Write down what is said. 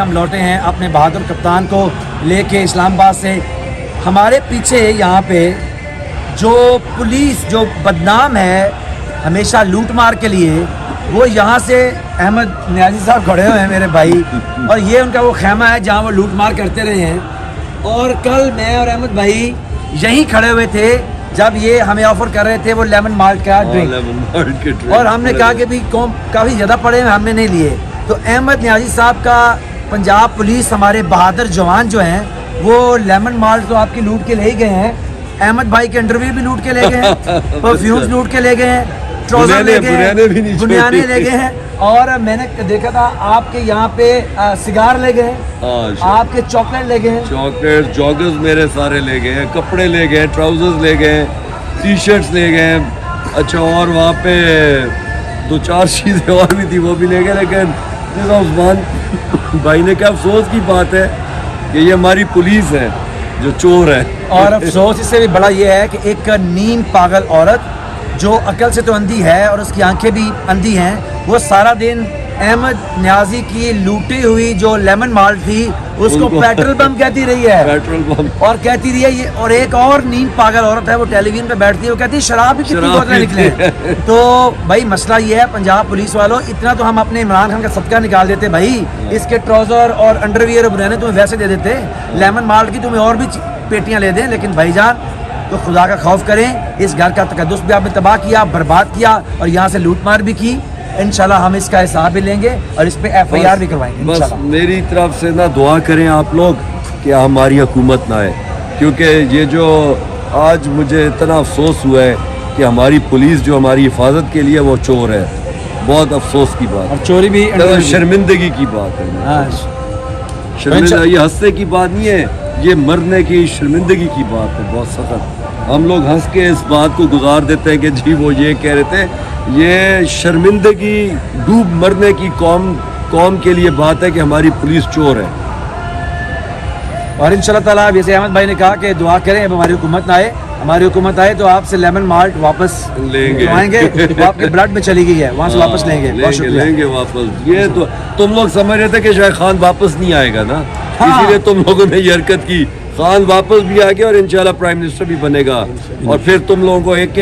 हम लौटे हैं अपने बहादुर कप्तान को लेके इस्लामाबाद से। हमारे पीछे यहाँ पे जो पुलिस जो बदनाम है हमेशा लूट मार के लिए, वो यहाँ से अहमद नियाजी साहब खड़े हुए हैं मेरे भाई, और ये उनका वो खेमा है जहाँ वो लूट मार करते रहे हैं। और कल मैं और अहमद भाई यहीं खड़े हुए थे जब ये हमें ऑफर कर रहे थे वो लेमन माल्ट का ड्रिंक, और हमने कहा कि भी काफ़ी ज़्यादा पड़े हैं, हमने नहीं लिए। तो अहमद नियाजी साहब का पंजाब पुलिस हमारे बहादुर जवान जो हैं वो लेमन माल्ट तो आपकी लूट के ले ही गए हैं, अहमद भाई के इंटरव्यू भी लूट के ले गए हैं, परफ्यूम्स लूट के ले गए हैं, ट्राउजर ले गए हैं, बुनियाने ले गए हैं, और मैंने देखा था आपके यहाँ पे सिगार ले गए हैं, आपके चॉकलेट ले गए हैं, चॉकलेट जॉगर्स मेरे सारे ले गए हैं, कपड़े ले गए, ट्राउजर्स ले गए, टी शर्ट्स ले गए। अच्छा, और वहाँ पे 2-4 चीज़ें और भी थी वो भी ले गए। लेकिन उस्मान भाई ने क्या अफसोस की बात है कि ये हमारी पुलिस है जो चोर है। और अफसोस इससे भी बड़ा ये है कि एक नींद पागल औरत जो अकल से तो अंधी है और उसकी आंखें भी अंधी हैं, वो सारा दिन अहमद नियाजी की लूटी हुई जो लेमन माल्ट थी उसको पेट्रोल बम कहती रही है, पेट्रोल बम, और कहती रही है ये। और एक और नींद पागल औरत है वो टेलीविजन पे बैठती है, वो कहती है शराब भी कितनी बोतलें निकले। तो भाई मसला ये है पंजाब पुलिस वालों, इतना तो हम अपने इमरान खान का सदका निकाल देते भाई, इसके ट्राउजर और अंडरवियर और बुनियाने तुम्हें वैसे दे देते, लेमन माल्ट की तुम्हें और भी पेटियां ले दें। लेकिन भाईजान तो खुदा का खौफ करें, इस घर का तकद्दुस भी आपने तबाह किया, बर्बाद किया, और यहाँ से लूट मार भी की। इंशाल्लाह हम इसका हिसाब भी लेंगे और इस पे FIR भी करवाएंगे। बस मेरी तरफ से ना दुआ करें आप लोग कि हमारी हुकूमत ना आए, क्योंकि ये जो आज मुझे इतना अफसोस हुआ है कि हमारी पुलिस जो हमारी हिफाजत के लिए वो चोर है, बहुत अफसोस की बात, और चोरी भी शर्मिंदगी की बात है। शर्मिंदा, ये हंसने की बात नहीं है, ये मरने की शर्मिंदगी की बात है, बहुत सख्त। हम लोग हंस के इस बात को गुजार देते हैं कि जी वो ये कह रहे थे, ये शर्मिंदगी डूब मरने की कौम के लिए बात है कि हमारी पुलिस चोर है। और इंशाल्लाह ताला जैसे अहमद भाई ने कहा कि दुआ करें अब हमारी हुकूमत ना आए, हमारी हुकूमत आए तो आपसे लेमन माल्ट वापस लेंगे, वो आपके ब्लड में चली गई है, वहाँ से वापस लेंगे वापस। ये तो तुम लोग समझ रहे थे कि शायद खान वापस नहीं आएगा ना, इसीलिए तुम लोगों ने ये हरकत की। खान वापस भी आ गया और इंशाल्लाह प्राइम मिनिस्टर भी बनेगा, और फिर तुम लोगों को एक